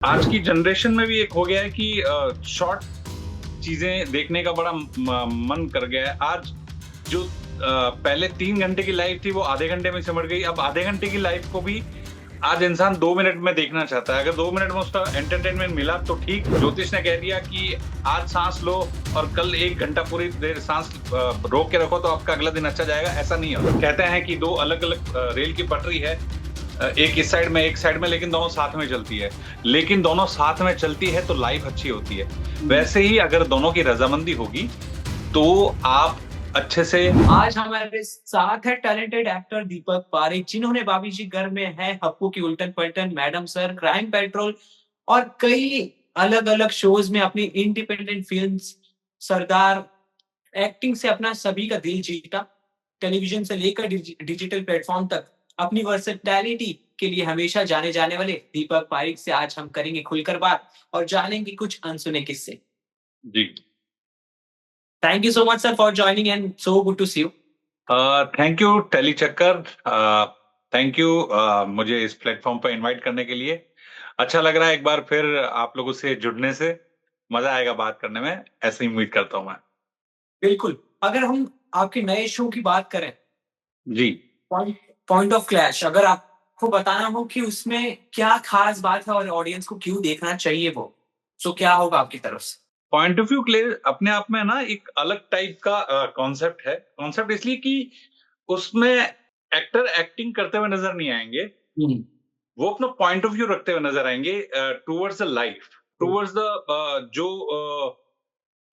आज की जनरेशन में भी एक हो गया है कि शॉर्ट चीज़ें देखने का बड़ा मन कर गया है। आज जो पहले 3 घंटे की लाइफ़ थी वो आधे घंटे में सिमट गई। अब आधे घंटे की लाइफ़ को भी आज इंसान 2 मिनट में देखना चाहता है। अगर 2 मिनट में उसका एंटरटेनमेंट मिला तो ठीक। ज्योतिष ने कह दिया कि आज साँस लो और कल 1 घंटा पूरी देर साँस रोक के रखो तो आपका अगला दिन अच्छा जाएगा, ऐसा नहीं होता। कहते हैं कि 2 अलग-अलग रेल की पटरी है। एक इस साइड में, एक साइड में, लेकिन दोनों साथ में चलती है। लेकिन दोनों साथ में चलती है तो लाइफ़ अच्छी होती है। हुँ। वैसे ही अगर दोनों की रज़ामंदी होगी, तो आप अच्छे से आज हमारे साथ है टैलेंटेड एक्टर दीपक पारेख, जिन्होंने भाभी जी घर में है, हप्पू की उल्टन-पलटन, मैडम सर, क्राइम पेट्रोल और कई अलग-अलग शोज़ में अपनी इंडिपेंडेंट फ़िल्म्स, सरदार एक्टिंग से अपना सभी का दिल जीता। टेलीविज़न से लेकर डिजिटल प्लेटफ़ॉर्म तक अपनी वर्सेटैलिटी के लिए हमेशा जाने जाने वाले दीपक पारेख से आज हम करेंगे खुलकर बात और जानेंगे कुछ अनसुने किस्से। जी। Thank you so much sir for joining and so good to see you. Thank you tele Chakkar. Thank you मुझे इस प्लेटफ़ॉर्म पे इनवाइट करने के लिए। अच्छा लग रहा है एक बार फिर आप लोगों से जुड़ने से। मज़ा आएगा बात करने में, ऐसे ही उम्मीद करता हूँ मैं। बिल्कुल, अगर हम आपके नए शो की बात करें, जी। पॉइंट पॉइंट ऑफ क्लैश, अगर आपको बताना हो कि उसमें क्या ख़ास बात है और ऑडियंस को क्यों देखना चाहिए वो, सो क्या होगा आपकी तरफ से? पॉइंट ऑफ व्यू क्लियर अपने आप में ना एक अलग टाइप का कॉन्सेप्ट है। कॉन्सेप्ट इसलिए कि उसमें एक्टर एक्टिंग करते हुए नज़र नहीं आएँगे। हुँ, वो अपना पॉइंट ऑफ व्यू रखते हुए नज़र आएँगे towards the life, hmm, towards the जो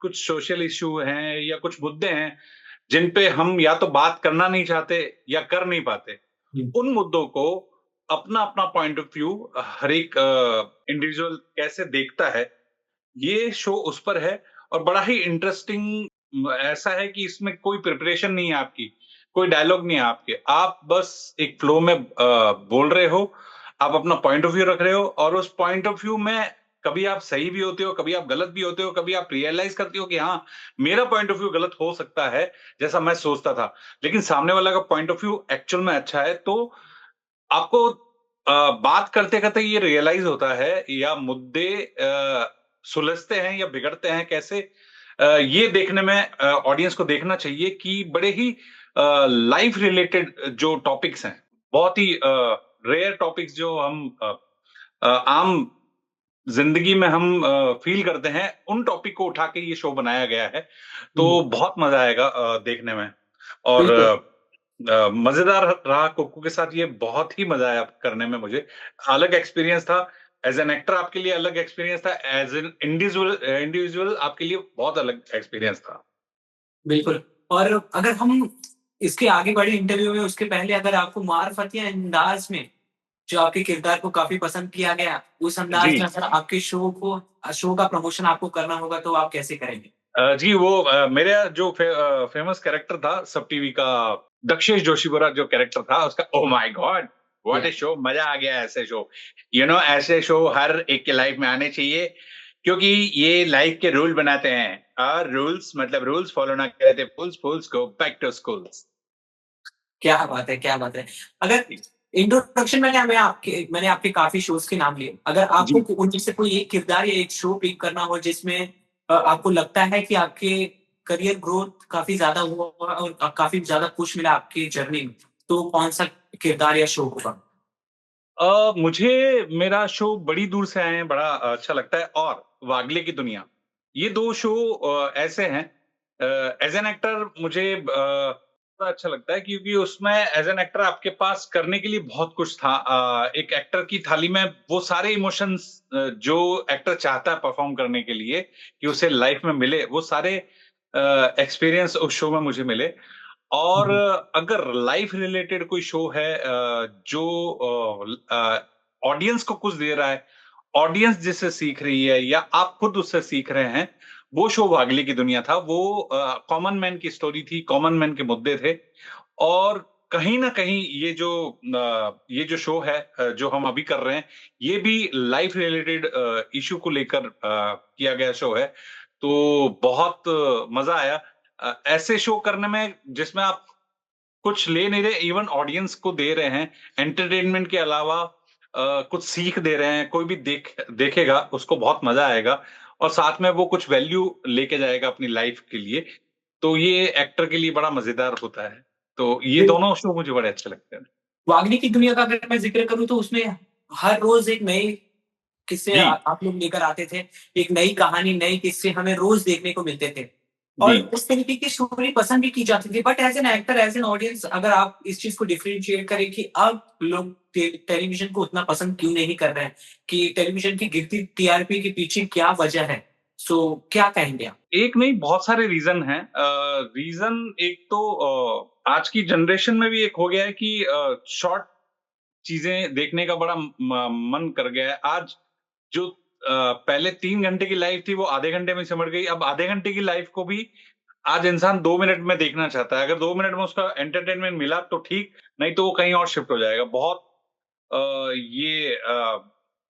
कुछ सोशल इश्यू हैं या कुछ मुद्दे हैं, जिन पे हम या तो बात करना नहीं चाहते या कर नहीं पाते। हुँ, उन मुद्दों को अपना-अपना पॉइंट ऑफ व्यू हर एक इंडिविजुअल कैसे देखता है, ये शो उस पर है और बड़ा ही इंटरेस्टिंग ऐसा है कि इसमें कोई प्रिपरेशन नहीं है आपकी, कोई डायलॉग नहीं है आपके। आप बस एक फ्लो में बोल रहे हो, आप अपना पॉइंट ऑफ व्यू रख रहे हो और उस पॉइंट ऑफ व्यू में कभी आप सही भी होते हो, कभी आप गलत भी होते हो, कभी आप रियलाइज़ करते हो कि हाँ, मेरा पॉइंट ऑफ व्यू गलत हो सकता है, जैसा मैं सोचता था। लेकिन सामने वाला का पॉइंट ऑफ व्यू एक्चुअल में अच्छा है, तो आपको बात करते-करते ये रियलाइज़ होता है या मुद्दे सुलझते हैं या बिगड़ते हैं कैसे ये देखने में ऑडियंस को देखना चाहिए कि बड़े ही लाइफ़ रिलेटेड जो टॉपिक्स हैं, बहुत ही रेयर टॉपिक्स जो हम आम ज़िंदगी में हम फ़ील करते हैं, उन टॉपिक को उठा के ये शो बनाया गया है। हुँ, तो बहुत मज़ा आएगा देखने में और बिल्कुल। मज़ेदार रहा कुक्कू के साथ ये बहुत ही मज़ा आया करने में मुझे। अलग एक्सपीरियंस था, एज़ एन एक्टर आपके लिए अलग एक्सपीरियंस था, एज़ एन इंडिविजुअल आपके लिए बहुत अलग एक्सपीरियंस था। बिल्कुल। और अगर हम इसके आगे बढ़े इंटरव्यू में, उसके पहले अगर आपको मार्फत या अंदाज़ में जो आपके किरदार को काफ़ी पसंद किया गया, उस अंदाज़ जी। में अगर आपके शो का प्रमोशन आपको करना होगा तो आप कैसे करेंगे? जी वो मेरा जो फ़ेमस कैरेक्टर था सब टीवी का दक्षेश जोशीपुरा जो कैरेक्टर था उसका ओह माय गॉड! व्हाट या अ शो मज़ा आ गया ऐसे शो। ऐसे शो हर एक के लाइफ़ में आने चाहिए क्योंकि ये लाइफ़ के रूल बनाते हैं और रूल्स मतलब रूल्स फ़ॉलो ना करे तो फूल्स फूल्स गो बैक टू स्कूल्स। क्या बात है, क्या बात है! अगर इंट्रोडक्शन में मैंने आपके काफ़ी शोज़ के नाम लिए। अगर आपको जी। उनमें से कोई एक किरदार या एक शो पिक करना हो जिसमें आपको लगता है कि आपके करियर ग्रोथ काफ़ी ज़्यादा हुआ होगा और काफ़ी ज़्यादा पुश मिला आपकी जर्नी में, तो कौन-सा किरदार या शो होगा? मुझे मेरा शो बड़ी दूर से आए हैं बड़ा अच्छा लगता है और वागले की दुनिया। ये 2 शो ऐसे हैं एज़ एन एक्टर मुझे बड़ा अच्छा लगता है क्योंकि उसमें एज़ एन एक्टर आपके पास करने के लिए बहुत कुछ था। एक एक्टर की थाली में वो सारे इमोशंस जो एक्टर चाहता है परफ़ॉर्म करने के लिए कि उसे लाइफ़ में मिले, वो सारे एक्सपीरियंस उस शो में मुझे मिले। और हुँ, अगर लाइफ रिलेटेड कोई शो है जो ऑडियंस को कुछ दे रहा है, ऑडियंस जिससे सीख रही है या आप खुद उससे सीख रहे हैं, वो शो वागले की दुनिया था। वो कॉमन मैन की स्टोरी थी, कॉमन मैन के मुद्दे थे और कहीं न कहीं ये जो शो है जो हम अभी कर रहे हैं, ये भी लाइफ रिलेटेड इश्यू को लेकर किया गया शो है। तो बहुत मज़ा आया। ऐसे शो करने में जिसमें आप कुछ ले नहीं रहे, इवन ऑडियंस को दे रहे हैं, एंटरटेनमेंट के अलावा कुछ सीख दे रहे हैं, कोई भी देखेगा उसको बहुत मजा आएगा और साथ में वो कुछ वैल्यू लेके जाएगा अपनी लाइफ के लिए। तो ये एक्टर के लिए बड़ा मजेदार होता है। तो ये दोनों शो मुझे बड़े अच्छे लगते हैं। वागनी की दुनिया का अगर मैं ज़िक्र करूँ तो उसमें हर रोज़ एक नए किस्से जी, आप लोग लेकर आते थे। एक नई कहानी, नए किस्से हमें रोज़ देखने को मिलते थे जी। और उस तरीके की स्टोरी पसंद भी की जाती थी। But as an actor, as an audience अगर आप इस चीज़ को डिफरेंशिएट करें कि अब लोग टेलीविज़न को उतना पसंद क्यों नहीं कर रहे हैं, कि टेलीविज़न की गिरती टीआरपी के पीछे क्या वजह है? सो क्या कहेंगे आप? एक नहीं बहुत सारे रीज़न हैं। रीज़न एक तो आज की जनरेशन में भी एक हो गया है कि शॉर्ट चीज़ें देखने का बड़ा मन कर गया है। आज जो पहले 3 घंटे की लाइफ़ थी वो आधे घंटे में सिमट गई। अब आधे घंटे की लाइफ़ को भी आज इंसान 2 मिनट में देखना चाहता है। अगर 2 मिनट में उसका एंटरटेनमेंट मिला तो ठीक, नहीं तो वो कहीं और शिफ्ट हो जाएगा। बहुत ये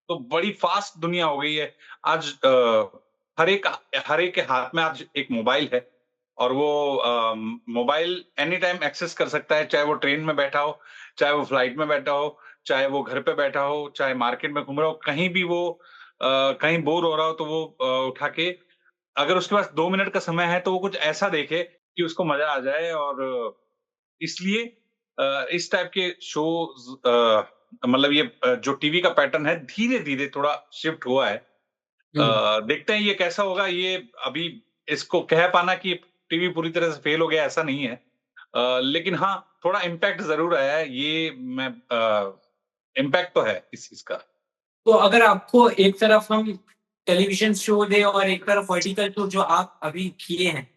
तो बड़ी फ़ास्ट दुनिया हो गई है। आज हर एक के हाथ में आज एक मोबाइल है और वो मोबाइल एनी टाइम एक्सेस कर सकता है, चाहे वो ट्रेन में बैठा हो, चाहे वो फ्लाइट में बैठा हो, चाहे वो घर पे बैठा हो, चाहे मार्केट में घूम रहा हो, कहीं भी वो कहीं बोर हो रहा हो तो वो उठा के अगर उसके पास 2 मिनट का समय है तो वो कुछ ऐसा देखे कि उसको मज़ा आ जाए और इसलिए इस टाइप के शोज़ मतलब ये जो टीवी का पैटर्न है धीरे-धीरे थोड़ा शिफ्ट हुआ है। हुँ। देखते हैं ये कैसा होगा ये अभी इसको कह पाना कि टीवी पूरी तरह से फेल हो गया ऐसा नहीं है। लेकिन हाँ, थोड़ा इम्पैक्ट ज़रूर आया है ये मैं इम्पैक्ट तो है इस चीज़ का। तो अगर आपको एक तरफ हम टेलीविज़न शो दें और एक तरफ वर्टिकल शो जो आप अभी किए हैं,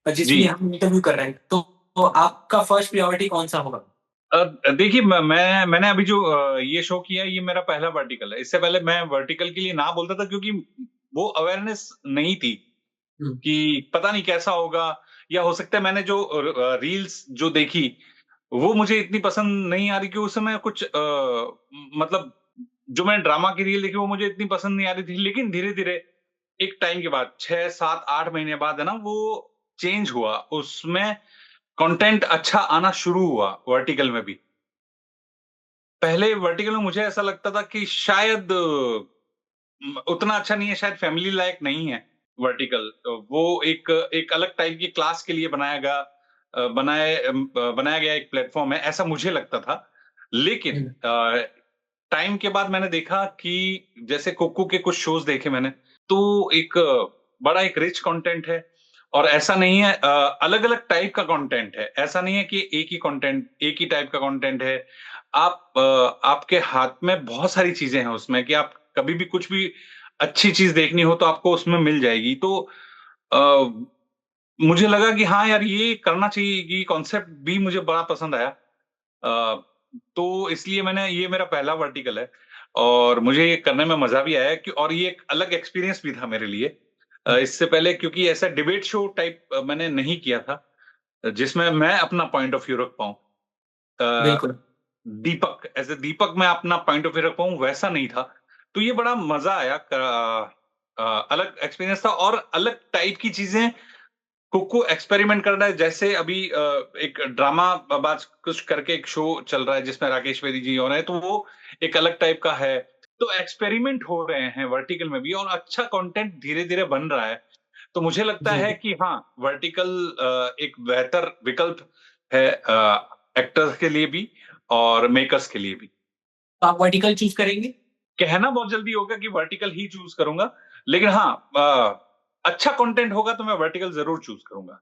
जी। जिसमें हम इंटरव्यू कर रहे हैं, तो आपका फर्स्ट प्रायोरिटी कौन-सा होगा? देखिए मैंने अभी जो ये शो किया है ये मेरा पहला वर्टिकल है। इससे पहले मैं वर्टिकल के लिए ना बोलता था क्योंकि वो अवेयरनेस नहीं थी हुँ, कि पता नहीं कैसा होगा या हो सकता है मैंने जो रील्स जो देखी, वो मुझे इतनी पसंद नहीं आ रही कि उस समय कुछ मतलब जो मैंने ड्रामा की रील देखी वो मुझे इतनी पसंद नहीं आ रही थी। लेकिन धीरे-धीरे एक टाइम के बाद 6, 7, 8 महीने बाद है ना वो चेंज हुआ। उसमें कंटेंट अच्छा आना शुरू हुआ वर्टिकल में भी। पहले वर्टिकल में मुझे ऐसा लगता था कि शायद उतना अच्छा नहीं है, शायद फैमिली लायक नहीं है वर्टिकल। वो एक एक अलग टाइप की क्लास के लिए बनाया गया एक प्लेटफ़ॉर्म है, ऐसा मुझे लगता था। लेकिन हुँ, टाइम के बाद मैंने देखा कि जैसे कुक्कू के कुछ शोज़ देखे मैंने, तो बड़ा एक रिच कंटेंट है और ऐसा नहीं है अलग-अलग टाइप का कंटेंट है। ऐसा नहीं है कि एक ही टाइप का कंटेंट है। आपके हाथ में बहुत सारी चीज़ें हैं उसमें कि आप कभी भी कुछ भी अच्छी चीज़ देखनी हो तो आपको उसमें मिल जाएगी। तो अ, मुझे लगा कि हाँ यार ये करना चाहिए, ये कॉन्सेप्ट भी मुझे बड़ा पसंद आया। तो इसलिए मैंने ये मेरा पहला वर्टिकल है और मुझे ये करने में मज़ा भी आया कि और ये एक अलग एक्सपीरियंस भी था मेरे लिए। हुँ, इससे पहले क्योंकि ऐसा डिबेट शो टाइप मैंने नहीं किया था, जिसमें मैं अपना पॉइंट ऑफ व्यू रख पाऊँ। अ, बिल्कुल। दीपक ऐज़ अ दीपक मैं अपना पॉइंट ऑफ व्यू रख पाऊँ वैसा नहीं था। तो ये बड़ा मज़ा आया अलग एक्सपीरियंस था और अलग टाइप की चीज़ें कुकू एक्सपेरिमेंट कर रहा है जैसे अभी एक ड्रामा बाज कुछ करके एक शो चल रहा है जिसमें राकेश बेदी जी हो रहे हैं, तो वो एक अलग टाइप का है। तो एक्सपेरिमेंट हो रहे हैं वर्टिकल में भी और अच्छा कंटेंट धीरे-धीरे बन रहा है। तो मुझे लगता जी, है कि हाँ, वर्टिकल एक बेहतर विकल्प है एक्टर्स के लिए भी और मेकर्स के लिए भी। तो आप वर्टिकल चूज़ करेंगे? कहना बहुत जल्दी होगा कि वर्टिकल ही चूज़ करूँगा, लेकिन हाँ अच्छा कंटेंट होगा तो मैं वर्टिकल ज़रूर चूज़ करूँगा।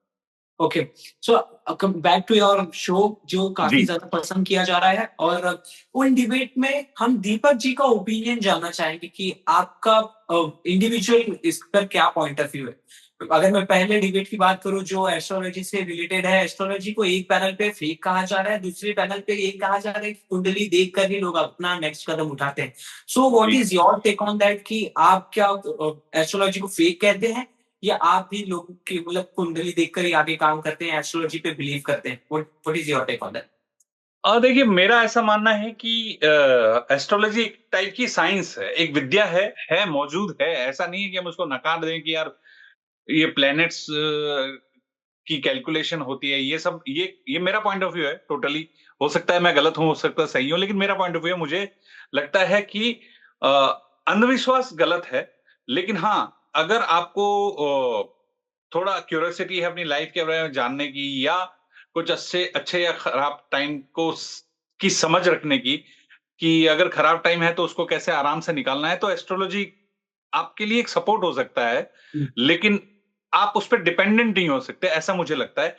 Okay, so come back to your show जो काफ़ी जी, ज़्यादा पसंद किया जा रहा है और उन डिबेट में हम दीपक जी का ओपिनियन जानना चाहेंगे कि आपका इंडिविजुअल इस पर क्या पॉइंट ऑफ व्यू है? अगर मैं पहले डिबेट की बात करूँ जो एस्ट्रोलॉजी से रिलेटेड है, एस्ट्रोलॉजी को एक पैनल पे फेक कहा जा रहा है, दूसरे पैनल पे ये कहा जा रहा है कि कुंडली देखकर ही लोग अपना नेक्स्ट कदम उठाते हैं। सो व्हाट जी। Is your take on that कि आप क्या एस्ट्रोलॉजी को फेक कहते हैं या आप भी लोगों की मतलब कुंडली देखकर ही आगे काम करते हैं, एस्ट्रोलॉजी पे बिलीव करते हैं? What is your take on that? देखिए मेरा ऐसा मानना है कि एस्ट्रोलॉजी एक टाइप की साइंस है, एक विद्या है मौजूद है। ऐसा नहीं है कि हम उसको नकार दें कि यार ये प्लैनेट्स की कैलकुलेशन होती है, ये सब ये मेरा पॉइंट ऑफ व्यू है टोटली हो सकता है मैं गलत हूँ, हो सकता है सही हूँ, लेकिन मेरा पॉइंट ऑफ व्यू है, मुझे लगता है कि अ, अंधविश्वास गलत है, लेकिन हाँ, अगर आपको थोड़ा क्यूरियोसिटी है अपनी लाइफ के बारे में जानने की या कुछ अच्छे अच्छे या खराब टाइम को की समझ रखने की, कि अगर खराब टाइम है तो उसको कैसे आराम से निकालना है, तो एस्ट्रोलॉजी आपके लिए एक सपोर्ट हो सकता है, हुँ, लेकिन आप उस पे डिपेंडेंट नहीं हो सकते, ऐसा मुझे लगता है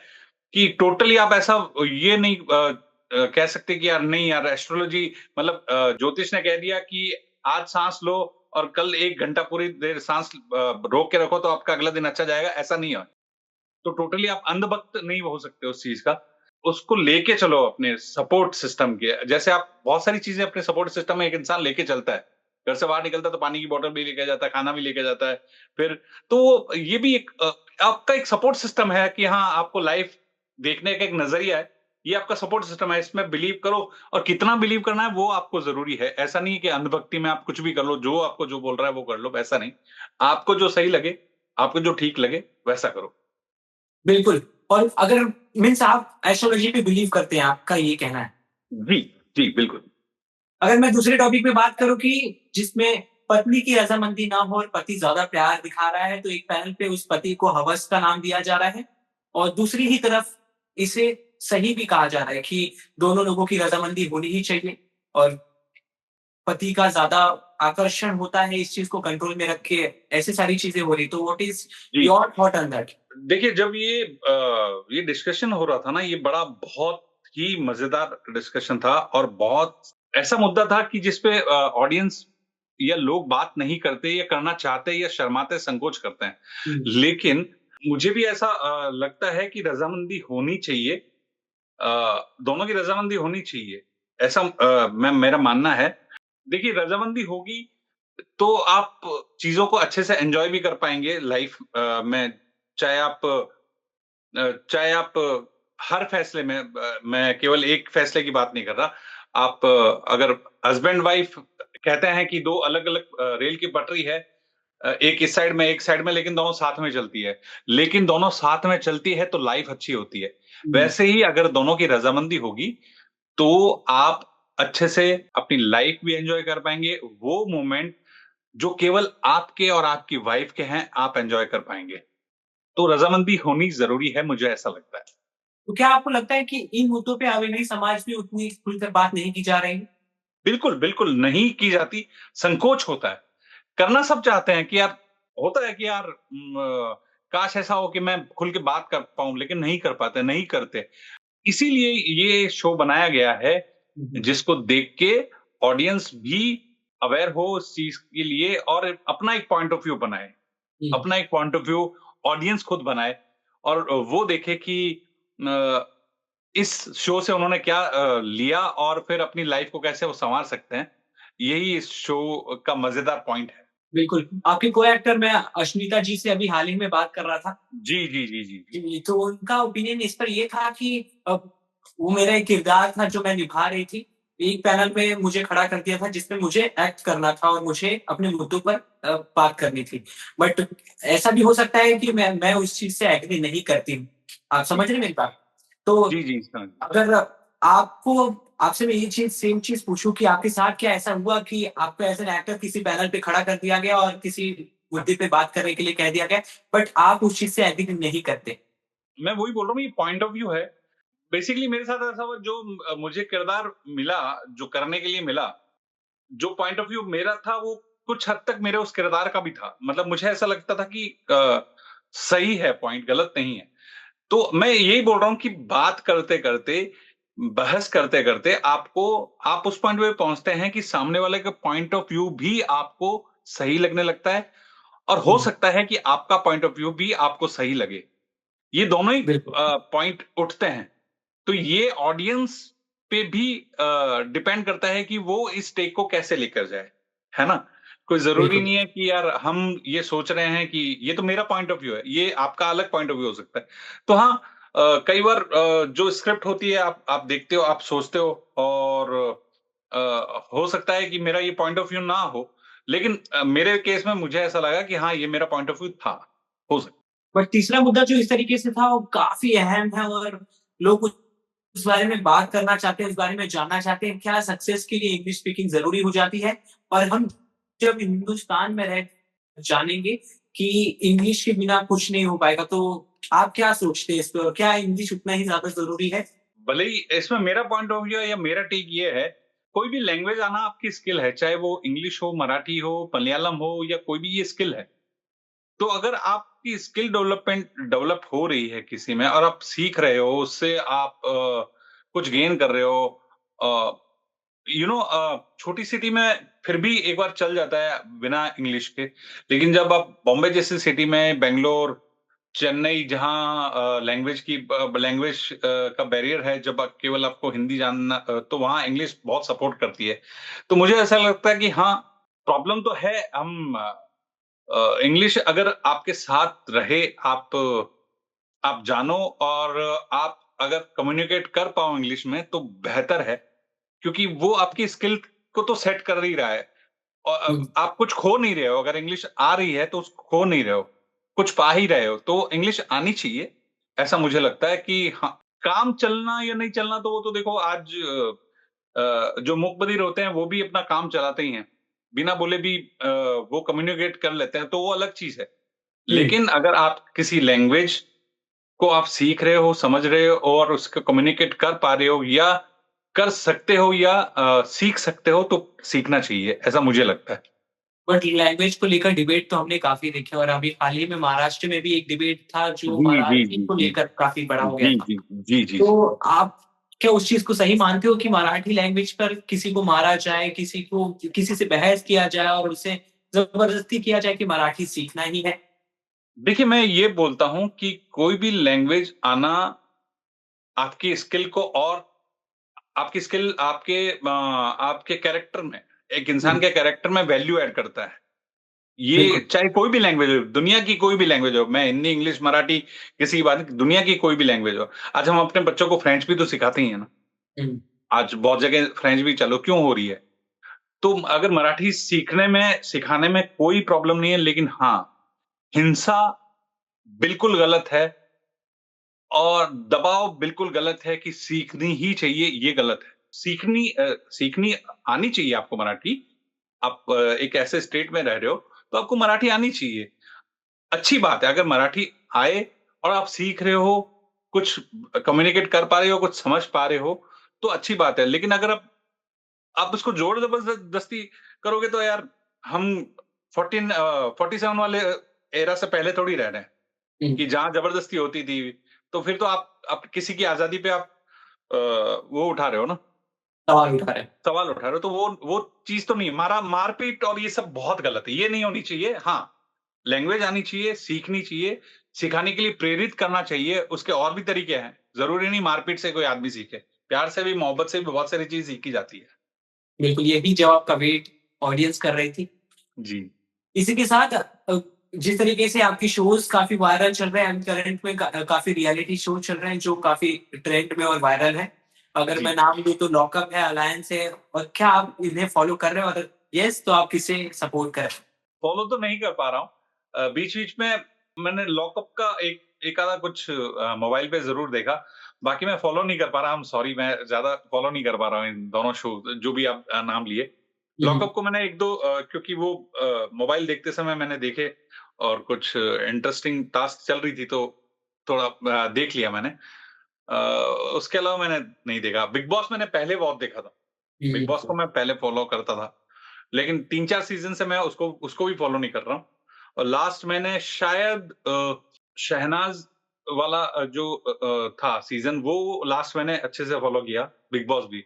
कि टोटली आप ऐसा ये नहीं कह सकते कि यार नहीं यार एस्ट्रोलॉजी मतलब ज्योतिष ने कह दिया कि आज साँस लो और कल 1 घंटा पूरी देर साँस रोक के रखो तो आपका अगला दिन अच्छा जाएगा, ऐसा नहीं है। तो टोटली आप अंधभक्त नहीं हो सकते उस चीज़ का। उसको लेके चलो अपने सपोर्ट सिस्टम के जैसे आप बहुत सारी चीज़ें अपने सपोर्ट सिस्टम में एक इंसान लेके चलता है। घर से बाहर निकलता है तो पानी की बॉटल भी लेके जाता है, खाना भी लेके जाता है। फिर तो ये भी एक आपका एक सपोर्ट सिस्टम है कि हाँ, आपको लाइफ़ देखने का एक नज़रिया है। ये आपका सपोर्ट सिस्टम है, इसमें बिलीव करो और कितना बिलीव करना है वो आपको ज़रूरी है। ऐसा नहीं है कि अंधभक्ति में आप कुछ भी कर लो, जो आपको जो बोल रहा है वो कर लो, वैसा नहीं। आपको जो सही लगे, आपको जो ठीक लगे, वैसा करो। बिल्कुल। और अगर मीन्स आप एस्ट्रोलॉजी पे बिलीव करते हैं, आपका ये कहना है। जी, जी, बिल्कुल। अगर मैं दूसरे टॉपिक पे बात करूँ कि जिसमें पत्नी की रज़ामंदी ना हो और पति ज़्यादा प्यार दिखा रहा है, तो एक पैनल पे उस पति को हवस का नाम दिया जा रहा है और दूसरी ही तरफ इसे सही भी कहा जा रहा है कि दोनों लोगों की रज़ामंदी होनी ही चाहिए और पति का ज़्यादा आकर्षण होता है इस चीज़ को कंट्रोल में रख के, ऐसी सारी चीज़ें हो रही। तो व्हाट इज़ जी। Your thought on that? देखिए, जब ये डिस्कशन हो रहा था ना, ये बड़ा बहुत ही मज़ेदार डिस्कशन था और बहुत ऐसा मुद्दा था कि जिस पे ऑडियंस या लोग बात नहीं करते या करना चाहते या शर्माते, संकोच करते हैं। हुँ, लेकिन मुझे भी ऐसा लगता है कि रज़ामंदी होनी चाहिए। दोनों की रज़ामंदी होनी चाहिए। ऐसा मैं मेरा मानना है। देखिए, रज़ामंदी होगी तो आप चीज़ों को अच्छे से एन्जॉय भी कर पाएँगे लाइफ़ में। चाहे आप चाहे आप हर फैसले में मैं केवल एक फैसले की बात नहीं कर रहा। आप अगर हस्बैंड-वाइफ कहते हैं कि 2 अलग-अलग रेल की पटरी है। एक इस साइड में, एक साइड में लेकिन दोनों साथ में चलती है। लेकिन दोनों साथ में चलती है तो लाइफ़ अच्छी होती है। हुँ, वैसे ही अगर दोनों की रज़ामंदी होगी तो आप अच्छे से अपनी लाइफ़ भी एन्जॉय कर पाएँगे। वो मोमेंट जो केवल आपके और आपकी वाइफ़ के हैं, आप एन्जॉय कर पाएँगे। तो रज़ामंदी होनी ज़रूरी है, मुझे ऐसा लगता है। तो क्या आपको लगता है कि इन मुद्दों पे अभी समाज में उतनी खुलकर बात नहीं की जा रही? बिल्कुल, बिल्कुल नहीं की जाती, संकोच होता है। करना सब चाहते हैं कि यार होता है कि यार काश ऐसा हो कि मैं खुल के बात कर पाऊँ, लेकिन नहीं कर पाते, नहीं करते। इसीलिए ये शो बनाया गया है, हुँ, हुँ, जिसको देख के ऑडियंस भी अवेयर हो उस चीज़ के लिए और अपना एक पॉइंट ऑफ व्यू बनाए। हुँ। अपना एक पॉइंट ऑफ व्यू ऑडियंस खुद बनाए और वो देखे कि अ, इस शो से उन्होंने क्या लिया और फिर अपनी लाइफ को कैसे वो सँवार सकते हैं। यही इस शो का मज़ेदार पॉइंट है। बिल्कुल, आपके को-एक्टर मैं अश्मिता जी से अभी हाल ही में बात कर रहा था। जी, जी, जी, जी, जी। जी, तो उनका ओपिनियन इस पर ये था कि वो मेरा एक किरदार था जो मैं निभा रही थी। एक पैनल में मुझे खड़ा कर दिया था जिसमें मुझे एक्ट करना था और मुझे अपने मुद्दों पर बात करनी थी। बट ऐसा भी हो सकता है कि मैं उस चीज़ से एग्री नहीं करती हूँ। आप जी, समझ रहे हैं मेरी बात? तो जी, जी, समझ गया। अगर आपको आपसे मैं ये चीज़ सेम चीज़ पूछूँ कि आपके साथ क्या ऐसा हुआ कि आपको एज़ एन एक्टर किसी पैनल पे खड़ा कर दिया गया और किसी मुद्दे पे बात करने के लिए कह दिया गया, बट आप उस चीज़ से एग्री नहीं करते? मैं वही बोल रहा हूँ ये पॉइंट ऑफ व्यू है। बेसिकली मेरे साथ ऐसा हुआ जो मुझे किरदार मिला, जो करने के लिए मिला, जो पॉइंट ऑफ व्यू मेरा था वो कुछ हद तक मेरे उस किरदार का भी था। मतलब मुझे ऐसा लगता था कि सही है पॉइंट, गलत नहीं है। तो मैं यही बोल रहा हूँ कि बात करते-करते, बहस करते-करते आपको आप उस पॉइंट पे पहुँचते हैं कि सामने वाले का पॉइंट ऑफ व्यू भी आपको सही लगने लगता है और हो हुँ, सकता है कि आपका पॉइंट ऑफ व्यू भी आपको सही लगे। ये दोनों ही बिल्कुल, पॉइंट उठते हैं। तो ये ऑडियंस पे भी डिपेंड करता है कि वो इस टेक को कैसे लेकर जाए, है ना? कोई ज़रूरी बिल्कुल। नहीं है कि यार हम ये सोच रहे हैं कि ये तो मेरा पॉइंट ऑफ व्यू है, ये आपका अलग पॉइंट ऑफ व्यू हो सकता है। तो हाँ, कई बार जो स्क्रिप्ट होती है आप देखते हो, आप सोचते हो और हो सकता है कि मेरा ये पॉइंट ऑफ व्यू ना हो, लेकिन मेरे केस में मुझे ऐसा लगा कि हाँ, ये मेरा पॉइंट ऑफ व्यू था, हो सकता बट तीसरा मुद्दा जो इस तरीके से था वो काफ़ी अहम है और लोग उस बारे में बात करना चाहते हैं, इस बारे में जानना चाहते हैं, क्या सक्सेस के लिए इंग्लिश स्पीकिंग ज़रूरी हो जाती है? और हम जब हिंदुस्तान में रह जानेंगे कि इंग्लिश के बिना कुछ नहीं हो पाएगा, तो आप क्या सोचते हैं इस पे और क्या इंग्लिश उतना ही ज़्यादा ज़रूरी है? भले ही इसमें मेरा पॉइंट ऑफ व्यू या मेरा टेक ये है, कोई भी लैंग्वेज आना आपकी स्किल है, चाहे वो इंग्लिश हो, मराठी हो, मलयालम हो या कोई भी ये स्किल है। तो अगर आपकी स्किल डेवलप हो रही है किसी में और आप सीख रहे हो, उससे आप कुछ गेन कर रहे हो अ, छोटी सिटी में फिर भी एक बार चल जाता है बिना इंग्लिश के। लेकिन जब आप बॉम्बे जैसी सिटी में, बैंगलोर, चेन्नई जहाँ लैंग्वेज का बैरियर है, जब केवल आपको हिंदी जानना तो वहाँ इंग्लिश बहुत सपोर्ट करती है। तो मुझे ऐसा लगता है कि हाँ, प्रॉब्लम तो है इंग्लिश अगर आपके साथ रहे, आप जानो और आप अगर कम्युनिकेट कर पाओ इंग्लिश में तो बेहतर है, क्योंकि वो आपकी स्किल को तो सेट कर ही रहा है और हुँ, आप कुछ खो नहीं रहे हो। अगर इंग्लिश आ रही है तो उसको खो नहीं रहे हो, कुछ पा ही रहे हो, तो इंग्लिश आनी चाहिए। ऐसा मुझे लगता है कि हाँ, काम चलना या नहीं चलना तो वो तो देखो आज जो मूक बधिर होते हैं वो भी अपना काम चलाते ही हैं। बिना बोले भी वो कम्युनिकेट कर लेते हैं, तो वो अलग चीज़ है। हुँ। लेकिन अगर आप किसी लैंग्वेज को आप सीख रहे हो, समझ रहे हो और उसको कम्युनिकेट कर पा रहे हो या कर सकते हो या सीख सकते हो तो सीखना चाहिए, ऐसा मुझे लगता है। बट लैंग्वेज को लेकर डिबेट तो हमने काफ़ी देखे और अभी हाल ही में महाराष्ट्र में भी एक डिबेट था जो जी, जी, मराठी जी, को जी। लेकर काफ़ी बड़ा हो गया जी, था। जी। जी, जी, जी। तो आप क्या उस चीज़ को सही मानते हो कि मराठी लैंग्वेज पर किसी को मारा जाए, किसी से बहस किया जाए और उसे ज़बरदस्ती किया जाए कि मराठी सीखना ही है? देखिए, मैं ये बोलता हूँ कि कोई भी लैंग्वेज आना आपकी स्किल को और आपके कैरेक्टर में, एक इंसान हुँ, के कैरेक्टर में वैल्यू ऐड करता है। ये बिल्कुल। चाहे कोई भी लैंग्वेज हो, दुनिया की कोई भी लैंग्वेज हो, मैं हिंदी, इंग्लिश, मराठी किसी की बात नहीं, दुनिया की कोई भी लैंग्वेज हो। आज हम अपने बच्चों को फ्रेंच भी तो सिखाते ही हैं ना। हुँ, आज बहुत जगह फ्रेंच भी चालू क्यों हो रही है? तो अगर मराठी सिखाने में कोई प्रॉब्लम नहीं है, लेकिन हाँ, हिंसा बिल्कुल गलत है और दबाव बिल्कुल गलत है कि सीखनी ही चाहिए, ये गलत है। सीखनी आनी चाहिए आपको मराठी। आप एक ऐसे स्टेट में रह रहे हो, तो आपको मराठी आनी चाहिए। अच्छी बात है, अगर मराठी आए और आप सीख रहे हो, कुछ कम्युनिकेट कर पा रहे हो, कुछ समझ पा रहे हो, तो अच्छी बात है। लेकिन अगर आप उसको ज़ोर ज़बरदस्ती करोगे तो यार हम 47 वाले एरा से पहले थोड़ी रह रहे हैं, हुँ, कि जहाँ ज़बरदस्ती होती थी, तो फिर तो आप किसी की आज़ादी पे आप वो उठा रहे हो ना, सवाल उठा रहे हैं। सवाल उठा रहे हो, तो वो चीज़ तो नहीं है। मारपीट और ये सब बहुत गलत है, ये नहीं होनी चाहिए। हाँ, लैंग्वेज आनी चाहिए, सीखनी चाहिए, सिखाने के लिए प्रेरित करना चाहिए, उसके और भी तरीके हैं। ज़रूरी नहीं मारपीट से कोई आदमी सीखे, प्यार से भी, मोहब्बत से भी बहुत सारी चीज़ सीखी जाती है। बिल्कुल, यही जवाब का वेट ऑडियंस कर रही थी। जी। इसी के साथ जिस तरीके से आपके शोज़ काफ़ी वायरल चल रहे हैं, अभी करंट में काफ़ी रियलिटी शो चल रहे हैं जो काफ़ी ट्रेंड में और वायरल हैं। अगर मैं जी। नाम लूँ तो लॉकअप है, अलायंस है और क्या आप इन्हें फ़ॉलो कर रहे हो? अगर येस तो आप किसे सपोर्ट कर रहे हैं? फ़ॉलो तो नहीं कर पा रहा हूँ। बीच-बीच में मैंने लॉकअप का एक आधा कुछ मोबाइल पे ज़रूर देखा। बाकी मैं फ़ॉलो नहीं कर पा रहा, आई एम सॉरी, मैं ज़्यादा फ़ॉलो नहीं कर पा रहा हूँ इन दोनों शो जो भी आप नाम लिए। हुँ, हुँ। लॉकअप को मैंने 1-2 क्योंकि वो मोबाइल देखते समय मैंने देखे और कुछ इंटरेस्टिंग टास्क चल रही थी तो थोड़ा देख लिया मैंने। अ, उसके अलावा मैंने नहीं देखा। बिग बॉस मैंने पहले बहुत देखा था। बिग हुँ, बॉस को मैं पहले फ़ॉलो करता था। लेकिन 3-4 सीज़न से मैं उसको उसको भी फ़ॉलो नहीं कर रहा हूँ। और लास्ट मैंने शायद शहनाज़ वाला था सीज़न, वो लास्ट मैंने अच्छे से फ़ॉलो किया, बिग बॉस भी।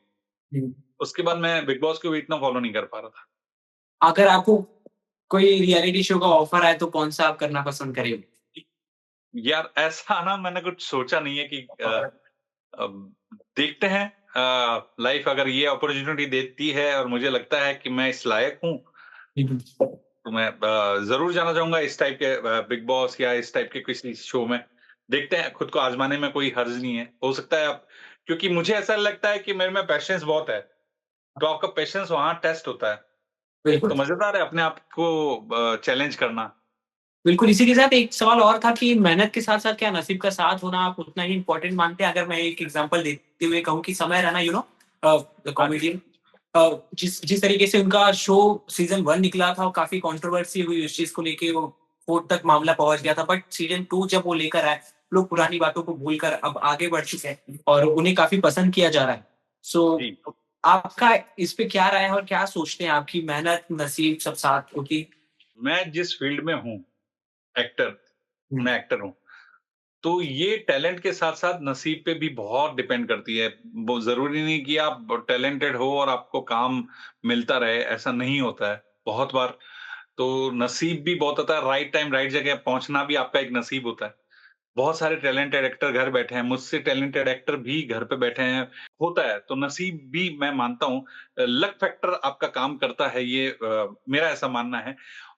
हुँ। उसके बाद मैं बिग बॉस को भी इतना फ़ॉलो नहीं कर पा रहा था। अगर आपको कोई रियलिटी शो का ऑफ़र आए तो कौन-सा आप करना पसंद करेंगे? यार ऐसा ना मैंने कुछ सोचा नहीं है कि अब देखते हैं लाइफ़ अगर ये अपॉर्च्युनिटी देती है और मुझे लगता है कि मैं इस लायक हूँ, हुँ, हुँ। तो मैं ज़रूर जाना चाहूँगा इस टाइप के बिग बॉस या इस टाइप के किसी शो में। देखते हैं, खुद को आज़माने में कोई हर्ज नहीं है। हो सकता है आप क्योंकि मुझे ऐसा लगता है कि मेरे में पेशेंस बहुत है, तो आपका पेशेंस वहाँ टेस्ट होता है। बिल्कुल। तो मज़ेदार है अपने आप को चैलेंज करना। बिल्कुल, इसी के साथ एक सवाल और था कि मेहनत के साथ-साथ क्या नसीब का साथ होना आप उतना ही इम्पोर्टेंट मानते हैं? अगर मैं एक एग्ज़ाम्पल देते हुए कहूँ कि समय रैना द हाँ जी। कॉमेडियन जिस जिस तरीके से उनका शो सीज़न 1 निकला था, और काफ़ी कंट्रोवर्सी हुई उस चीज़ को लेके, वो कोर्ट तक मामला पहुँच गया था। बट सीज़न 2 जब वो लेकर आए, लोग पुरानी बातों को भूलकर अब आगे बढ़ चुके हैं और उन्हें काफ़ी पसंद किया जा रहा है। सो जी, आपका इस पे क्या राय है और क्या सोचते हैं आप कि मेहनत, नसीब सब साथ होती। मैं जिस फ़ील्ड में हूँ, एक्टर हुँ, मैं एक्टर हूँ। तो ये टैलेंट के साथ-साथ नसीब पे भी बहुत डिपेंड करती है। वो ज़रूरी नहीं कि आप टैलेंटेड हो और आपको काम मिलता रहे, ऐसा नहीं होता है। बहुत बार तो नसीब भी बहुत होता है, राइट टाइम, राइट जगह पहुँचना भी आपका एक नसीब होता है। बहुत सारे टैलेंटेड एक्टर घर बैठे हैं, मुझसे टैलेंटेड एक्टर भी घर पे बैठे हैं, होता है। तो नसीब भी मैं मानता हूँ लक फैक्टर आपका काम करता है, ये मेरा ऐसा मानना है।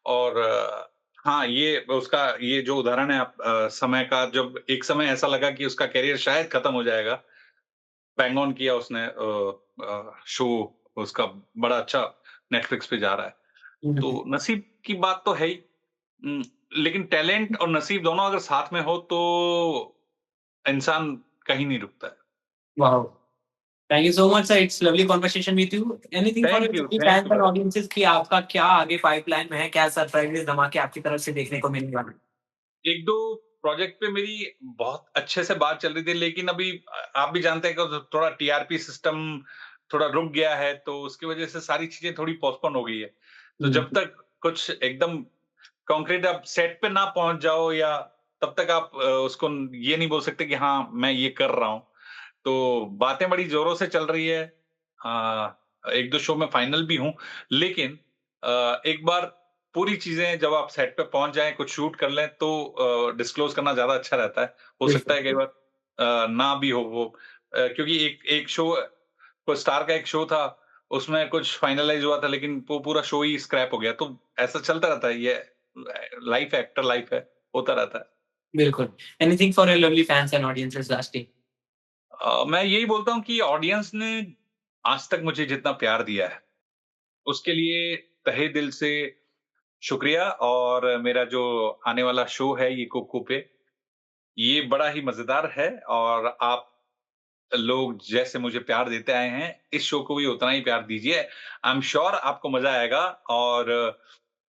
और हाँ, ये जो उदाहरण है समय का, जब एक समय ऐसा लगा कि उसका करियर शायद खत्म हो जाएगा, बैंग ऑन किया उसने, शो उसका बड़ा अच्छा नेटफ्लिक्स पे जा रहा है। हुँ, तो हुँ। नसीब की बात तो है ही। उम, लेकिन टैलेंट और नसीब दोनों अगर साथ में हो तो इंसान कहीं नहीं रुकता है। Wow. Thank you so much, sir. It's lovely conversation with you. Anything for your सभी thank fans you and brother. Audiences कि आपका क्या आगे पाइपलाइन में है? क्या सरप्राइज़ेज़ धमाके आपकी तरफ से देखने को मिलने वाले हैं? 1-2 प्रोजेक्ट पे मेरी बहुत अच्छे से बात चल रही थी, लेकिन अभी आप भी जानते हैं कि थोड़ा टीआरपी सिस्टम थोड़ा रुक गया है, तो उसकी वजह से सारी चीज़ें थोड़ी पोस्टपोन हो गई है। तो हुँ, जब तक कुछ एकदम कॉन्क्रीट आप सेट पे ना पहुँच जाओ, या तब तक आप उसको ये नहीं बोल सकते कि हाँ, मैं ये कर रहा हूँ। तो बातें बड़ी ज़ोरों से चल रही है। 1-2 शो में फाइनल भी हूँ, लेकिन एक बार पूरी चीज़ें जब आप सेट पे पहुँच जाएँ, कुछ शूट कर लें, तो डिस्क्लोज़ करना ज़्यादा अच्छा रहता है। हो सकता बिल्कुल। है कई बार ना भी हो वो, क्योंकि एक एक शो कोई स्टार का एक शो था, उसमें कुछ फाइनलाइज़ हुआ था, लेकिन वो पूरा शो ही स्क्रैप हो गया। तो ऐसा चलता रहता है, ये लाइफ़ है, एक्टर लाइफ़ है, होता रहता है। बिल्कुल। Anything for your lovely fans and audiences lastly? मैं यही बोलता हूँ कि ऑडियंस ने आज तक मुझे जितना प्यार दिया है, उसके लिए तहे दिल से शुक्रिया। और मेरा जो आने वाला शो है, ये कुकू पे, ये बड़ा ही मज़ेदार है, और आप लोग जैसे मुझे प्यार देते आए हैं, इस शो को भी उतना ही प्यार दीजिए। आई एम श्योर आपको मज़ा आएगा। और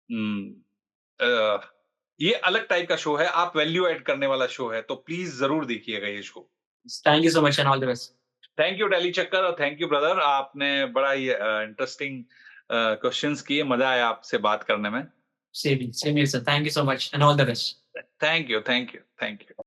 उम, अ, ये अलग टाइप का शो है, आप वैल्यू ऐड करने वाला शो है, तो प्लीज़ ज़रूर देखिएगा ये show. Thank you so much and all the best. Thank you daily चक्कर, और थैंक यू ब्रदर, आपने बड़ा ही इंटरेस्टिंग क्वेश्चंस किए, मज़ा आया आपसे बात करने में। Same here sir. Thank you so much and all the best. Thank you, thank you, thank you.